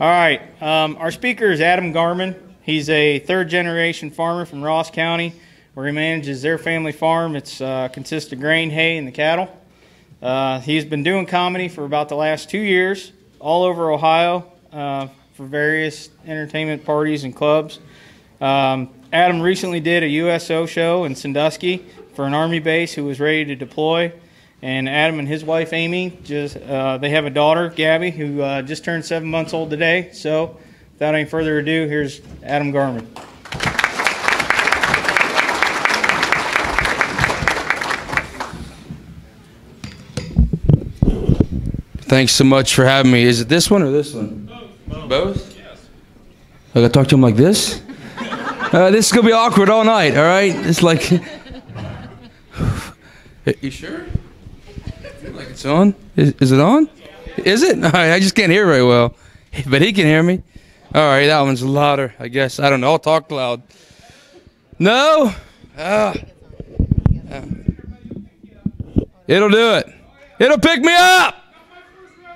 All right. Our speaker is Adam Garmin. He's a third-generation farmer from Ross County, where he manages their family farm. It consists of grain, hay, and the cattle. He's been doing comedy for about the last 2 years, all over Ohio, for various entertainment parties and clubs. Adam recently did a USO show in Sandusky for an Army base who was ready to deploy. And Adam and his wife Amy, they have a daughter, Gabby, who just turned 7 months old today. So without any further ado, here's Adam Garmin. Thanks so much for having me. Is it this one or this one? Both? Yes. I gotta talk to him like this? This is gonna be awkward all night, all right? It's like... You sure? Like it's on? Is it on? Is it? All right, I just can't hear very well. But he can hear me. All right, that one's louder, I guess. I don't know. I'll talk loud. No? It'll do it. It'll pick me up.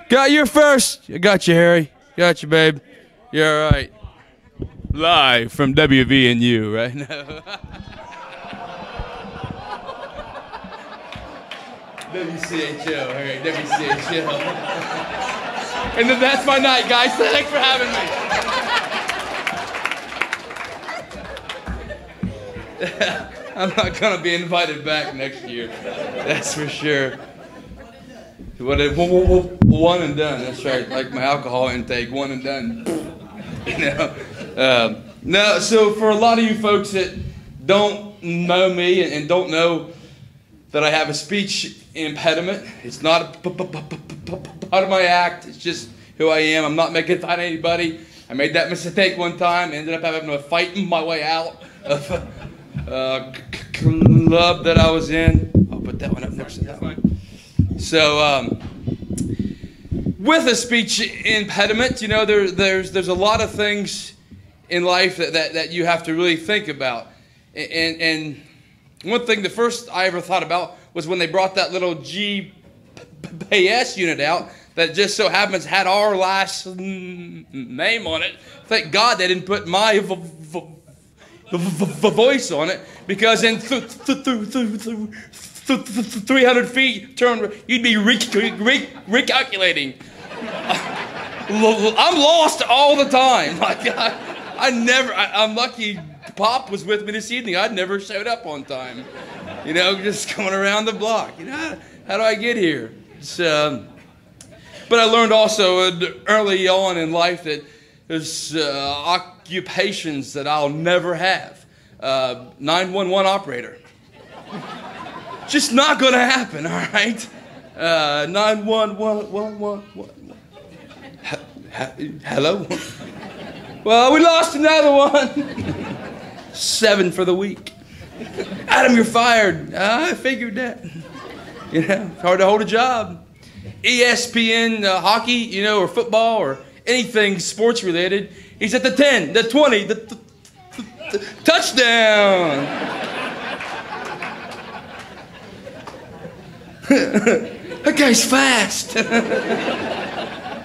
Got you first. I got you, Harry. Got you, babe. You're all right. Live from WVNU right now. WCHO, Harry, WCHO. And then that's my night, guys. Thanks for having me. I'm not going to be invited back next year. That's for sure. One and done. That's right. Like my alcohol intake, one and done. No, so for a lot of you folks that don't know me and don't know that I have a speech impediment. It's not a part of my act. It's just who I am. I'm not making fun of anybody. I made that mistake one time. Ended up having to fight my way out of a club that I was in. I'll put that one up next to that one. So, with a speech impediment, you know, there's a lot of things in life that you have to really think about. And one thing, the first I ever thought about was when they brought that little GPS unit out that just so happens had our last name on it. Thank God they didn't put my voice on it, because in 300 feet turn, you'd be recalculating. I'm lost all the time. Like I'm lucky Pop was with me this evening. I'd never showed up on time. You know, just going around the block. You know, how do I get here? But I learned also early on in life that there's occupations that I'll never have. 911 operator. Just not going to happen, all right? 911. Hello? Well, we lost another one. 7 for the week. Adam, you're fired. I figured that. You know, it's hard to hold a job. ESPN hockey, you know, or football or anything sports related. He's at the 10, the 20, the touchdown. That guy's fast.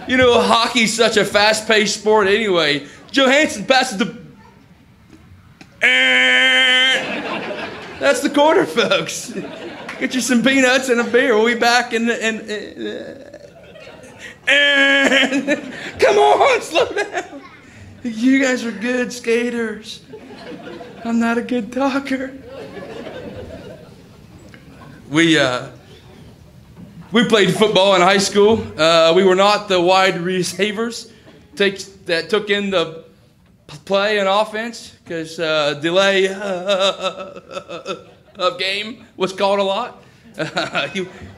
You know, hockey's such a fast-paced sport anyway. Johansson passes the... That's the quarter, folks. Get you some peanuts and a beer. We'll be back in the... Come on, slow down. You guys are good skaters. I'm not a good talker. We played football in high school. We were not the wide receivers that took in the play and offense, because delay of game was called a lot.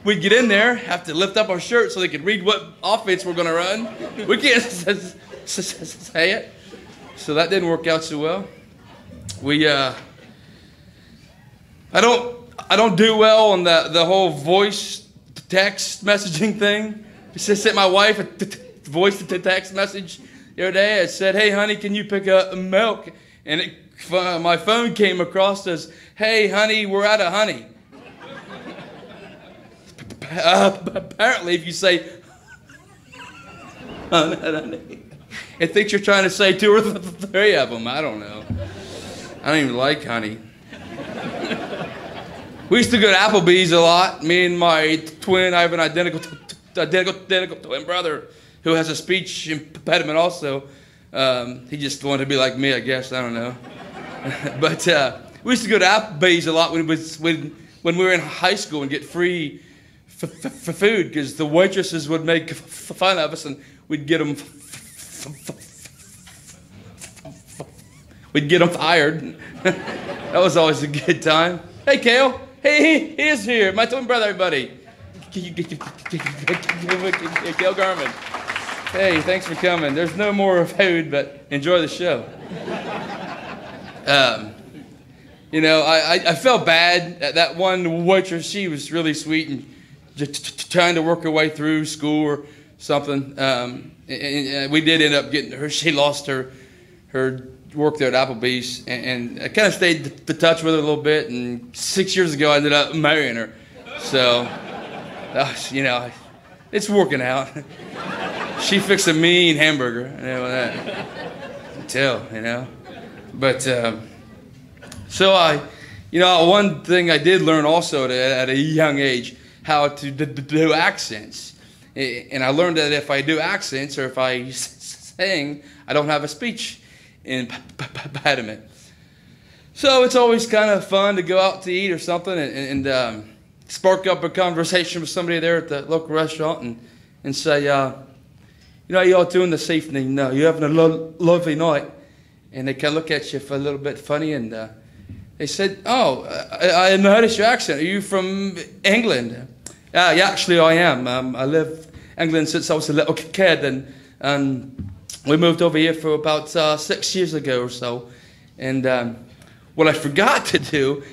We'd get in there, have to lift up our shirt so they could read what offense we're going to run. We can't say it. So that didn't work out so well. I don't do well on the whole voice text messaging thing. I just sent my wife a voice to text message the other day. I said, "Hey, honey, can you pick up milk?" And my phone came across as, "Hey, honey, we're out of honey." Apparently, if you say, "Honey," It thinks you're trying to say 2 or 3 of them. I don't know. I don't even like honey. We used to go to Applebee's a lot. Me and my twin, I have an identical twin brother who has a speech impediment also. He just wanted to be like me, I guess. I don't know. But we used to go to Applebee's a lot when we were in high school and get free for food because the waitresses would make fun of us and we'd get them fired. That was always a good time. Hey, Kale. Hey, he is here. My twin brother, everybody. Kale Garmin. Hey, thanks for coming. There's no more food, but enjoy the show. You know, I felt bad at that one waitress. She was really sweet and just trying to work her way through school or something. And we did end up getting her. She lost her work there at Applebee's, and I kind of stayed to touch with her a little bit. And 6 years ago, I ended up marrying her. So, you know, it's working out. She fixed a mean hamburger. You know that. I can tell, you know. But so you know, one thing I did learn also at a young age how to do accents, and I learned that if I do accents or if I sing, I don't have a speech impediment. So it's always kind of fun to go out to eat or something and spark up a conversation with somebody there at the local restaurant and say, you know, how you all doing this evening? No, you having a lovely night? And they kind of look at you for a little bit funny, and they said, "Oh, I noticed your accent. Are you from England?" Yeah, actually I am. I lived in England since I was a little kid, and we moved over here for about 6 years ago or so. And what I forgot to do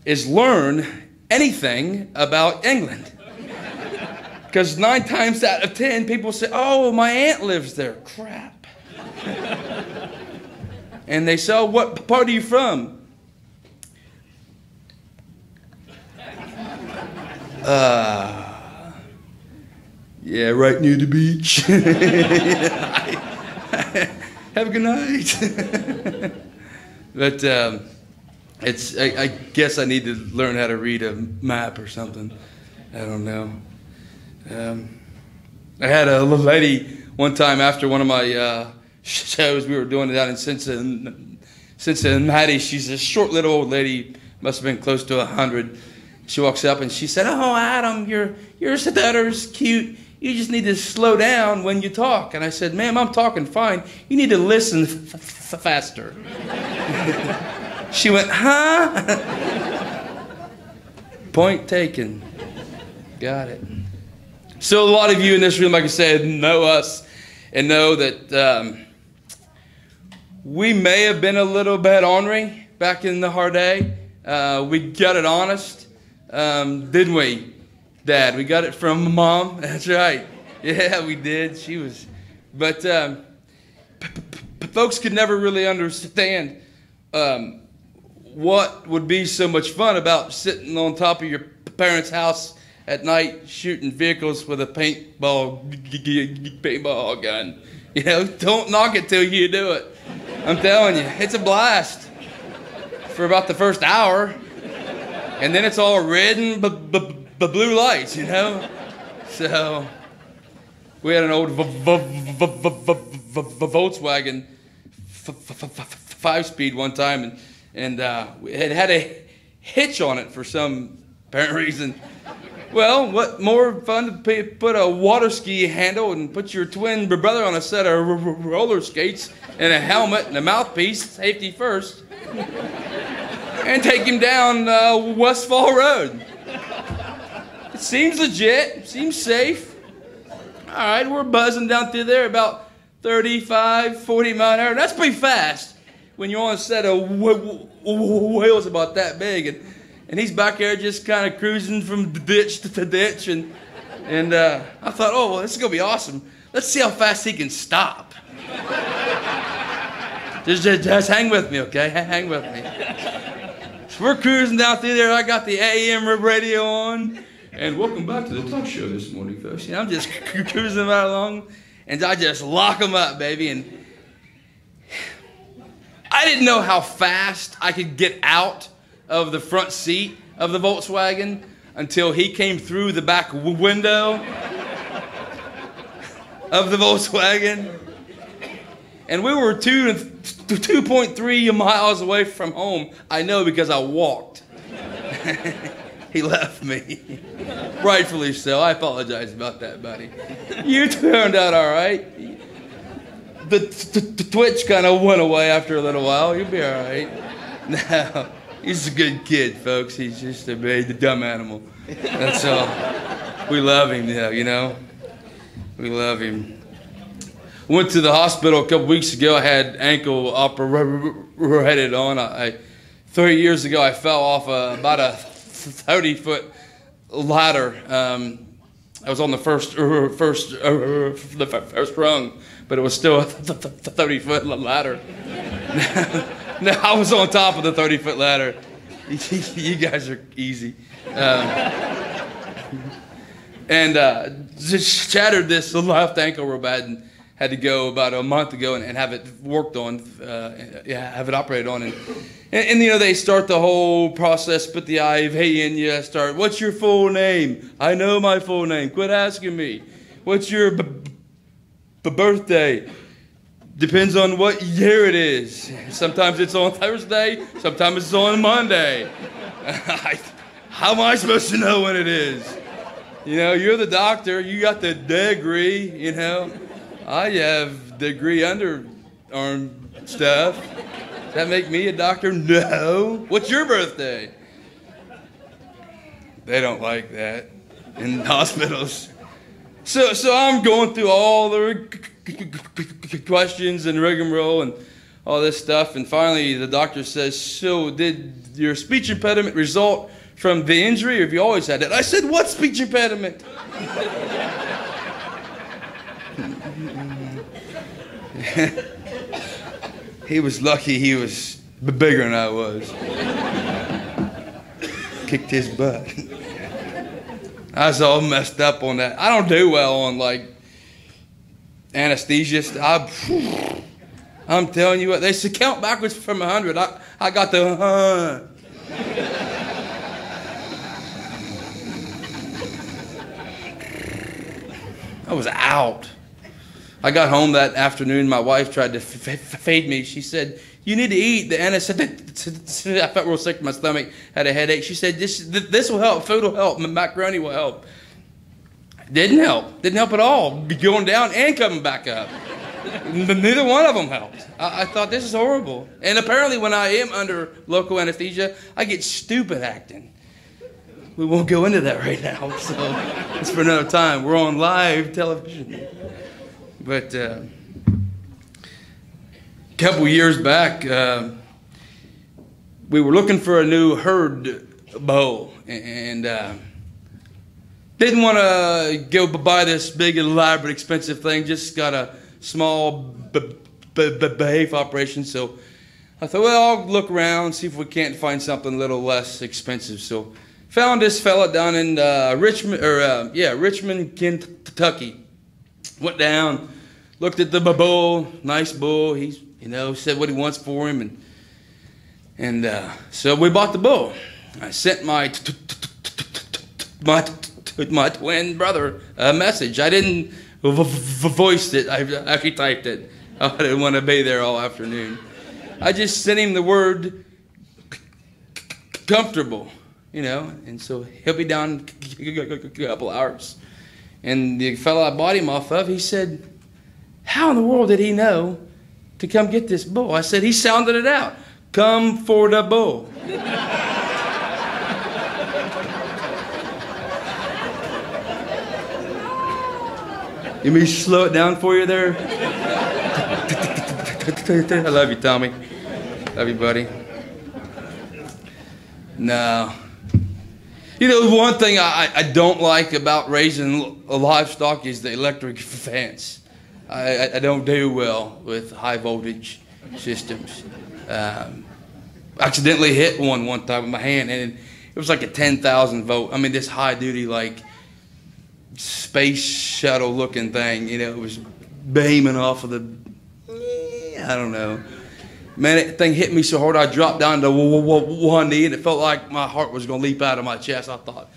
is learn anything about England. Because 9 times out of 10, people say, "Oh, my aunt lives there." Crap. And they say, "Oh, what part are you from?" Yeah, right near the beach. Have a good night. But I guess I need to learn how to read a map or something. I don't know. I had a little lady one time after one of my shows. We were doing it down in Cincinnati. She's a short little old lady, must have been close to 100. She walks up and she said, "Oh, Adam, your stutter's cute. You just need to slow down when you talk." And I said, "Ma'am, I'm talking fine. You need to listen faster." She went, "Huh?" Point taken. Got it. So a lot of you in this room, like I said, know us and know that we may have been a little bit ornery back in our day. We got it honest. Didn't we, Dad? We got it from Mom. That's right. Yeah, we did. She was, but folks could never really understand what would be so much fun about sitting on top of your parents' house at night shooting vehicles with a paintball gun. You know, don't knock it till you do it. I'm telling you, it's a blast for about the first hour. And then it's all red and blue lights, you know? So, we had an old Volkswagen 5-speed one time, and it had a hitch on it for some apparent reason. Well, what more fun to put a water ski handle and put your twin brother on a set of roller skates and a helmet and a mouthpiece, safety first, and take him down Westfall Road. It seems legit, seems safe. All right, we're buzzing down through there about 35, 40 miles an hour. That's pretty fast when you're on a set of wheels about that big. And he's back there just kind of cruising from ditch to ditch. And I thought, oh, well, this is going to be awesome. Let's see how fast he can stop. Just hang with me, okay? Hang with me. So we're cruising down through there. I got the AM radio on. And welcome back to the talk show this morning, folks. You know, I'm just cruising right along. And I just lock them up, baby. And I didn't know how fast I could get out of the front seat of the Volkswagen until he came through the back window of the Volkswagen. And we were 2.3 miles away from home. I know because I walked. He left me. Rightfully so. I apologize about that, buddy. You turned out all right. The twitch kind of went away after a little while. You'll be all right. No, he's a good kid, folks. He's just a dumb animal. That's all. We love him, you know. We love him. Went to the hospital a couple weeks ago. I had ankle operated on. 3 years ago, I fell off about a 30-foot ladder. I was on the first rung, but it was still a 30-foot ladder. Now I was on top of the 30-foot ladder. You guys are easy. And just shattered this left ankle real bad, and had to go about a month ago and have it worked on, have it operated on. And you know, they start the whole process, put the IV in you, start, what's your full name? I know my full name. Quit asking me. What's your birthday? Depends on what year it is. Sometimes it's on Thursday, sometimes it's on Monday. How am I supposed to know when it is? You know, you're the doctor, you got the degree, you know. I have degree underarm stuff. Does that make me a doctor? No. What's your birthday? They don't like that in hospitals. So I'm going through all the questions and rigmarole and all this stuff, and finally the doctor says, so did your speech impediment result from the injury, or have you always had it? I said, what speech impediment? He was lucky he was bigger than I was. Kicked his butt. I was all messed up on that. I don't do well on like anesthesia. I'm telling you what, they said count backwards from 100. I got the I was out. I got home that afternoon. My wife tried to feed me. She said, you need to eat. The anesthetic. I felt real sick in my stomach. Had a headache. She said, this will help. Food will help. Macaroni will help. Didn't help. Didn't help at all. Going down and coming back up. Neither one of them helped. I thought, this is horrible. And apparently when I am under local anesthesia, I get stupid acting. We won't go into that right now, so it's for another time. We're on live television. But a couple years back, we were looking for a new herd bow, and didn't want to go buy this big, elaborate, expensive thing. Just got a small behave operation, so I thought, well, I'll look around, see if we can't find something a little less expensive. So found this fella down in Richmond, Kentucky. Went down, looked at the bull, nice bull. He's, you know, said what he wants for him, and so we bought the bull. I sent my twin brother a message. I didn't voice it. I actually typed it. I didn't want to be there all afternoon. I just sent him the word comfortable, you know, and so he'll be down a couple hours. And the fellow I bought him off of, he said, how in the world did he know to come get this bull? I said, he sounded it out. Come for the bull. You mean slow it down for you there? I love you, Tommy. Love you, buddy. No. You know, one thing I don't like about raising livestock is the electric fence. I don't do well with high voltage systems. Accidentally hit one time with my hand, and it was like a 10,000 volt. I mean, this high duty, like, space shuttle looking thing, you know, it was beaming off of the, I don't know. Man, that thing hit me so hard I dropped down to one knee, and it felt like my heart was going to leap out of my chest. I thought,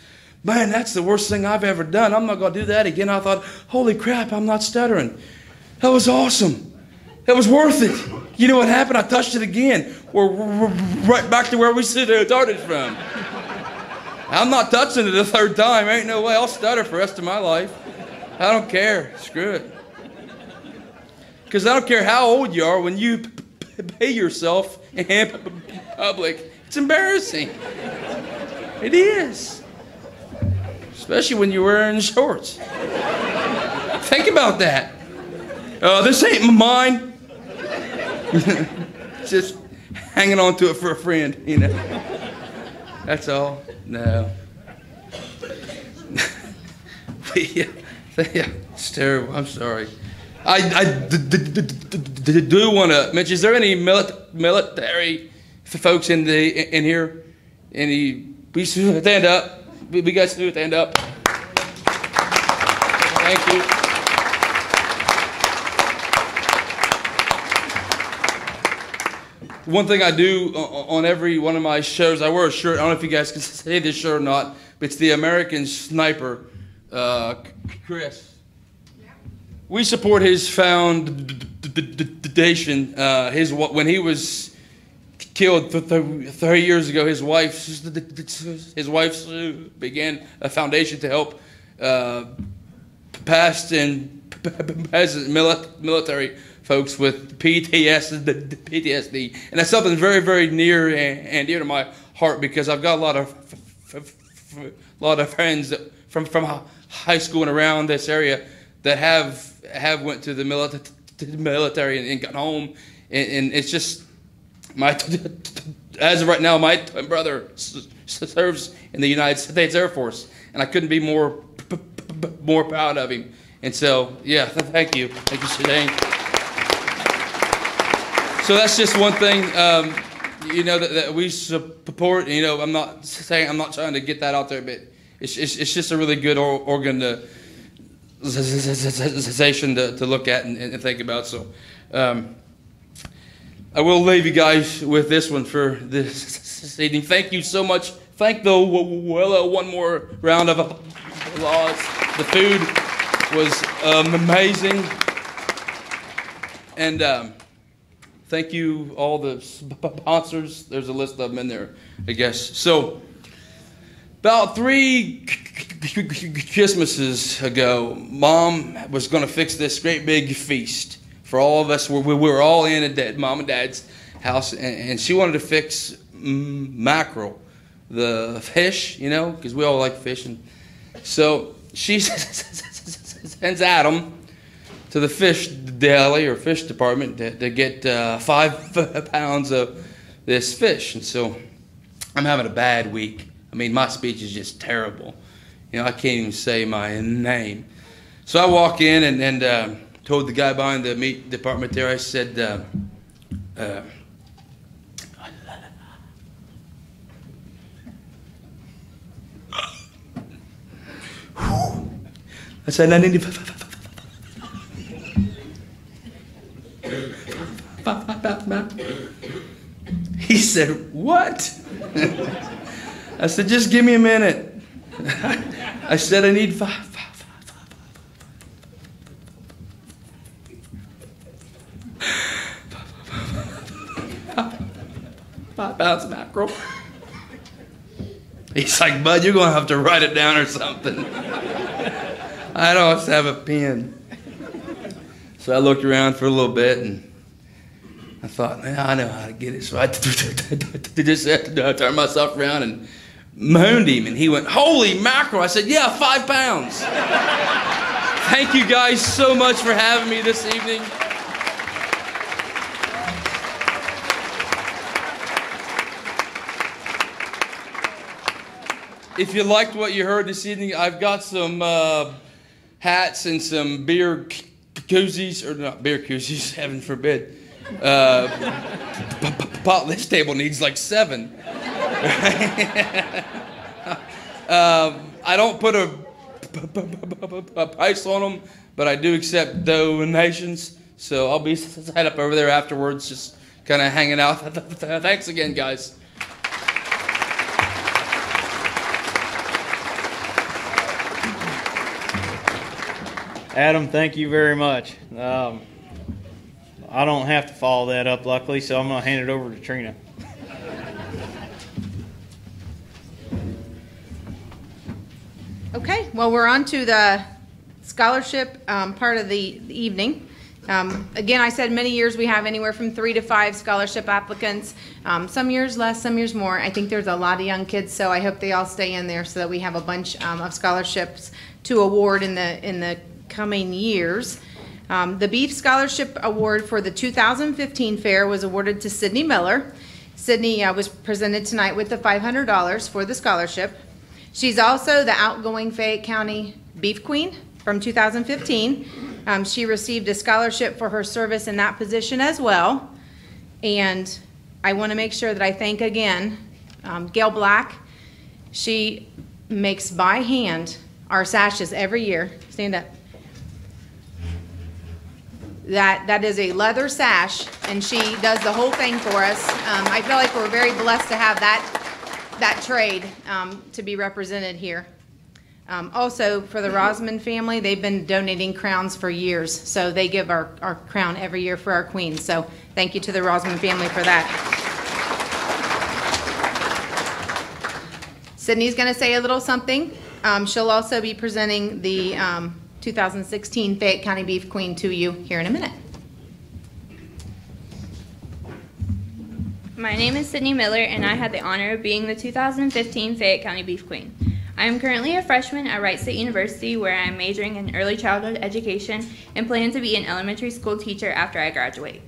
man, that's the worst thing I've ever done. I'm not going to do that again. I thought, holy crap, I'm not stuttering. That was awesome. That was worth it. You know what happened? I touched it again. We're right back to where we started from. I'm not touching it a third time. Ain't no way. I'll stutter for the rest of my life. I don't care. Screw it. Because I don't care how old you are, when you pay yourself in public, it's embarrassing. It is. Especially when you're wearing shorts. Think about that. This ain't mine. Just hanging on to it for a friend, you know. That's all. No. It's terrible. I'm sorry. I do want to mention, is there any military folks in here? Any? We stand up. We guys stand up. Thank you. One thing I do on every one of my shows, I wear a shirt. I don't know if you guys can say this shirt or not, but it's the American Sniper, Chris. Yeah. We support his foundation. When he was killed 30 years ago, his wife began a foundation to help past and present military folks with PTSD, and that's something very, very near and dear to my heart, because I've got a lot of friends that, from high school and around this area that have went to the military and gotten home, and it's just as of right now, my twin brother serves in the United States Air Force, and I couldn't be more proud of him. And so, yeah, thank you, Shane. So that's just one thing, you know, that we support. You know, I'm not trying to get that out there, but it's just a really good organization to look at and think about. So I will leave you guys with this one for this evening. Thank you so much. Thank the Willow one more round of applause. The food was amazing, and thank you all the sponsors. There's a list of them in there, I guess. So about 3 Christmases ago, Mom was going to fix this great big feast for all of us. We were all in at Mom and Dad's house, and she wanted to fix mackerel, the fish, you know, because we all like fishing. So she sends Adam to the fish deli or fish department to get 5 pounds of this fish. And so I'm having a bad week. I mean, my speech is just terrible. You know, I can't even say my name. So I walk in and told the guy behind the meat department there, I said, I need 5 pounds. He said, what? I said, just give me a minute. I said, I need 5 pounds of mackerel. He's like, bud, you're going to have to write it down or something. I don't have a pen. So I looked around for a little bit, and I thought, man, I know how to get it. So I just had to turn myself around and moaned him, and he went, holy mackerel. I said, yeah, 5 pounds. Thank you guys so much for having me this evening. If you liked what you heard this evening, I've got some hats and some beer koozies, or not beer koozies, heaven forbid. This table needs like 7. I don't put a price on them, but I do accept donations. So I'll be set up over there afterwards. Just kind of hanging out. Thanks again, guys. Adam, thank you very much. I don't have to follow that up, luckily, so I'm going to hand it over to Trina. Okay, well, we're on to the scholarship part of the evening. Again, I said many years we have anywhere from 3 to 5 scholarship applicants. Some years less, some years more. I think there's a lot of young kids, so I hope they all stay in there so that we have a bunch of scholarships to award in the coming years. The Beef Scholarship Award for the 2015 fair was awarded to Sydney Miller. Sydney was presented tonight with the $500 for the scholarship. She's also the outgoing Fayette County Beef Queen from 2015. She received a scholarship for her service in that position as well. And I want to make sure that I thank again Gail Black. She makes by hand our sashes every year. Stand up. That is a leather sash, and she does the whole thing for us. I feel like we're very blessed to have that trade to be represented here. Also, for the Rosman family, they've been donating crowns for years, so they give our crown every year for our queens. So thank you to the Rosman family for that. Sydney's going to say a little something. She'll also be presenting the 2016 Fayette County Beef Queen to you here in a minute. My name is Sydney Miller, and I had the honor of being the 2015 Fayette County Beef Queen. I am currently a freshman at Wright State University, where I am majoring in early childhood education and plan to be an elementary school teacher after I graduate.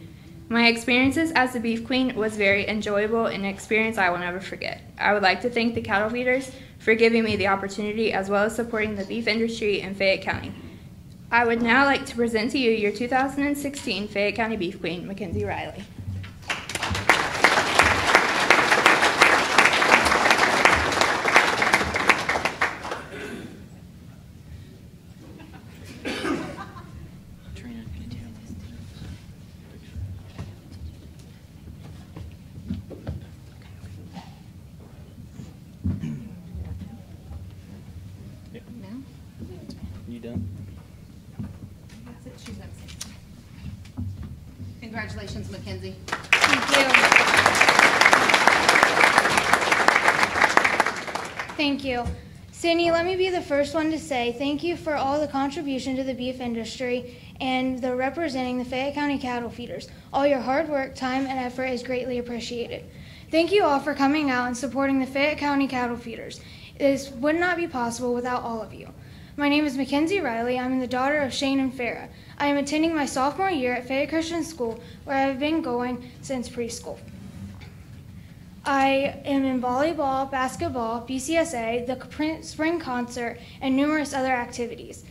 My experiences as the Beef Queen was very enjoyable and an experience I will never forget. I would like to thank the cattle feeders for giving me the opportunity, as well as supporting the beef industry in Fayette County. I would now like to present to you your 2016 Fayette County Beef Queen, Mackenzie Riley. You done? Congratulations, Mackenzie. Thank you. Thank you. Sydney, let me be the first one to say thank you for all the contribution to the beef industry and the representing the Fayette County cattle feeders. All your hard work, time, and effort is greatly appreciated. Thank you all for coming out and supporting the Fayette County cattle feeders. This would not be possible without all of you. My name is Mackenzie Riley. I'm the daughter of Shane and Farah. I am attending my sophomore year at Fayette Christian School, where I have been going since preschool. I am in volleyball, basketball, BCSA, the spring concert, and numerous other activities.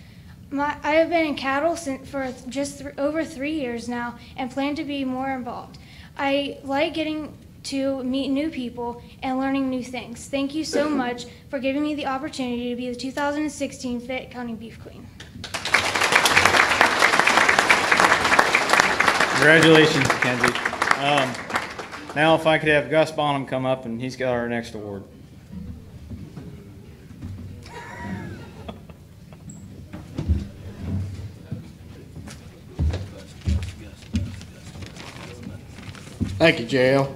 I have been in cattle for just over 3 years now and plan to be more involved. I like getting to meet new people and learning new things. Thank you so much for giving me the opportunity to be the 2016 Fayette County Beef Queen. Congratulations, Mackenzie. Now if I could have Gus Bonham come up, and he's got our next award. Thank you, JL.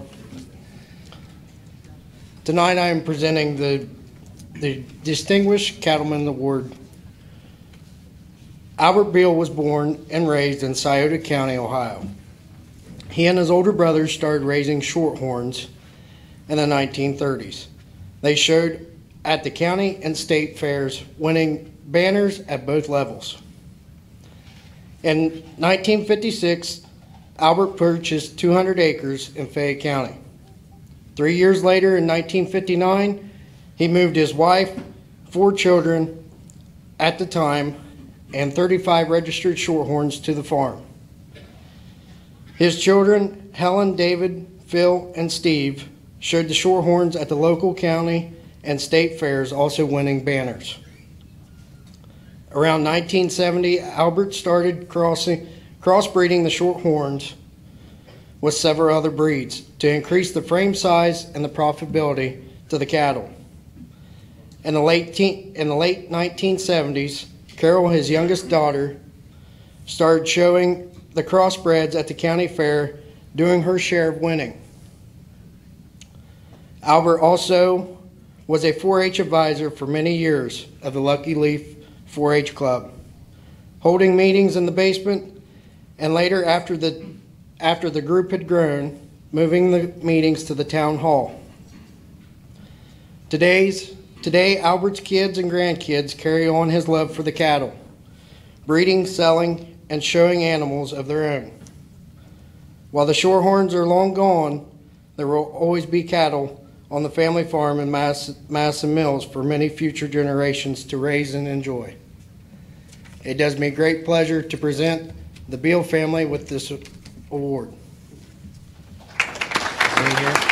Tonight I am presenting the Distinguished Cattleman Award. Albert Beal was born and raised in Scioto County, Ohio. He and his older brothers started raising shorthorns in the 1930s. They showed at the county and state fairs, winning banners at both levels. In 1956, Albert purchased 200 acres in Fayette County. 3 years later, in 1959, he moved his wife, 4 children at the time, and 35 registered shorthorns to the farm. His children, Helen, David, Phil, and Steve, showed the shorthorns at the local county and state fairs, also winning banners. Around 1970, Albert started crossbreeding the shorthorns with several other breeds to increase the frame size and the profitability to the cattle. In the late 1970s, Carol, his youngest daughter, started showing the crossbreds at the county fair, doing her share of winning. Albert also was a 4-H advisor for many years of the Lucky Leaf 4-H Club, holding meetings in the basement, and later, after the group had grown, moving the meetings to the town hall. Today, Albert's kids and grandkids carry on his love for the cattle, breeding, selling, and showing animals of their own. While the Shorehorns are long gone, there will always be cattle on the family farm in Madison Mills for many future generations to raise and enjoy. It does me great pleasure to present the Beal family with this award. Right here.